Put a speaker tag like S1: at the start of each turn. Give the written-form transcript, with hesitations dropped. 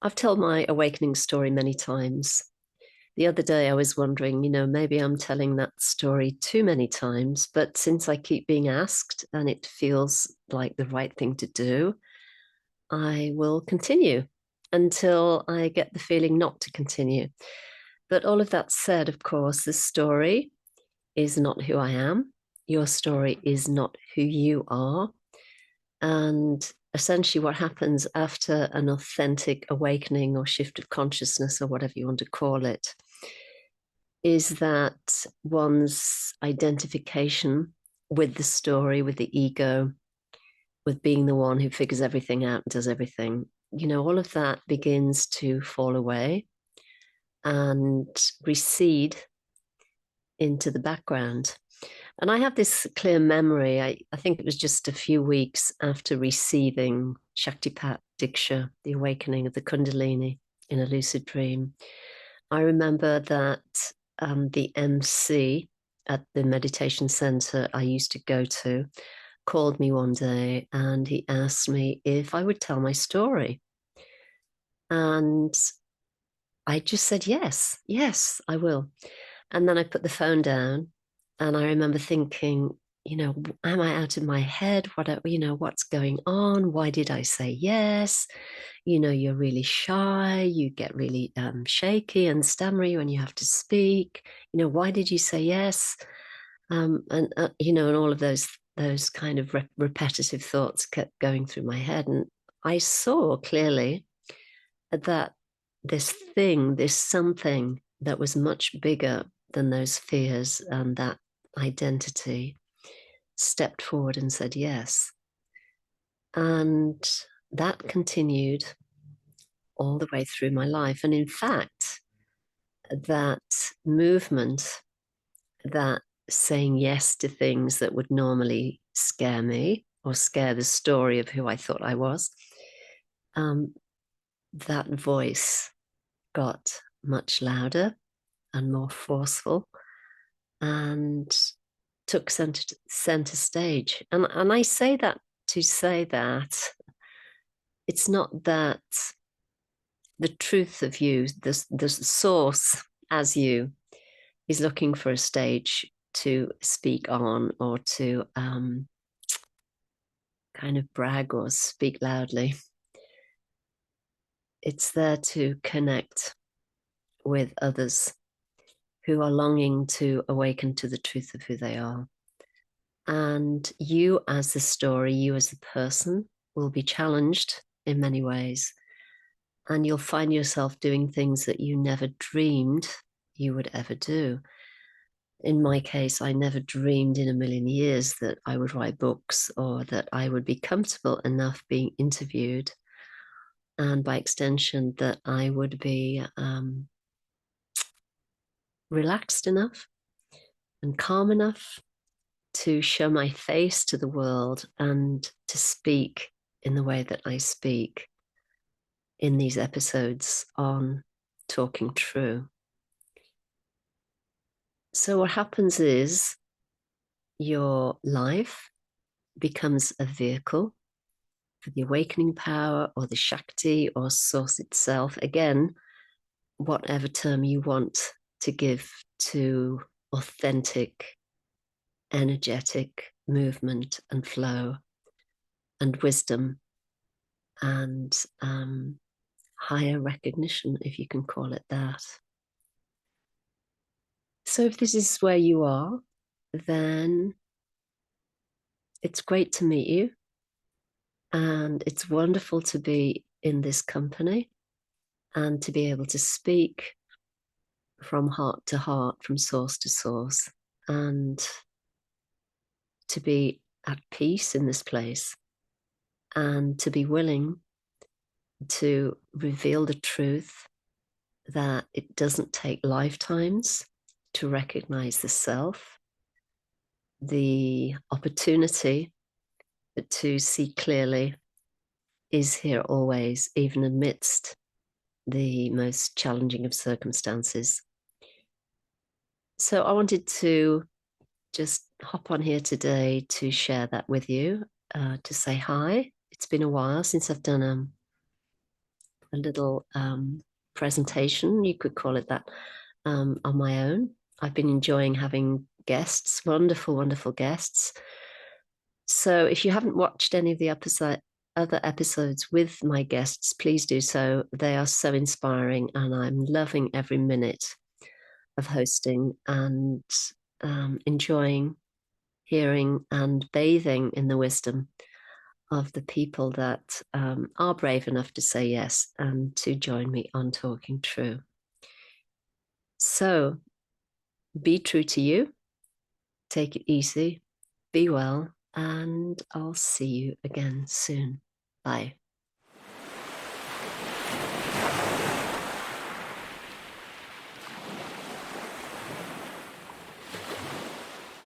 S1: I've told my awakening story many times. The other day, I was wondering, maybe I'm telling that story too many times, but since I keep being asked and it feels like the right thing to do, I will continue until I get the feeling not to continue. But all of that said, of course, the story is not who I am. Your story is not who you are. And essentially, what happens after an authentic awakening or shift of consciousness, or whatever you want to call it, is that one's identification with the story, with the ego, with being the one who figures everything out and does everything, all of that begins to fall away and recede into the background. And I have this clear memory. I think it was just a few weeks after receiving Shaktipat Diksha, the awakening of the Kundalini in a lucid dream. I remember that the MC at the meditation center I used to go to called me one day and he asked me if I would tell my story. And I just said, yes, I will. And then I put the phone down and I remember thinking, am I out of my head? What's going on? Why did I say yes? You're really shy. You get really shaky and stammery when you have to speak. Why did you say yes? And all of those kind of repetitive thoughts kept going through my head. And I saw clearly that this something that was much bigger than those fears and that identity stepped forward and said yes. And that continued all the way through my life. And in fact, that movement, that saying yes to things that would normally scare me or scare the story of who I thought I was, that voice got much louder and more forceful and took center stage. And I say that to say that it's not that the truth of you, the source as you, is looking for a stage to speak on or to kind of brag or speak loudly. It's there to connect with others who are longing to awaken to the truth of who they are. And you as the story, you as the person, will be challenged in many ways. And you'll find yourself doing things that you never dreamed you would ever do. In my case, I never dreamed in a million years that I would write books or that I would be comfortable enough being interviewed. And by extension, that I would be relaxed enough and calm enough to show my face to the world and to speak in the way that I speak in these episodes on Talking True. So what happens is your life becomes a vehicle for the awakening power or the Shakti or source itself. Again, whatever term you want to give to authentic, energetic movement and flow and wisdom and higher recognition, if you can call it that. So if this is where you are, then it's great to meet you. And it's wonderful to be in this company and to be able to speak from heart to heart, from source to source, and to be at peace in this place and to be willing to reveal the truth that it doesn't take lifetimes to recognize the self, the opportunity to see clearly is here always, even amidst the most challenging of circumstances. So I wanted to just hop on here today to share that with you, to say hi. It's been a while since I've done a little presentation, you could call it that, on my own. I've been enjoying having guests, wonderful, wonderful guests. So if you haven't watched any of the other episodes with my guests, please do so. They are so inspiring, and I'm loving every minute of hosting and enjoying hearing and bathing in the wisdom of the people that are brave enough to say yes and to join me on Talking True. So be true to you, take it easy, be well, and I'll see you again soon. Bye.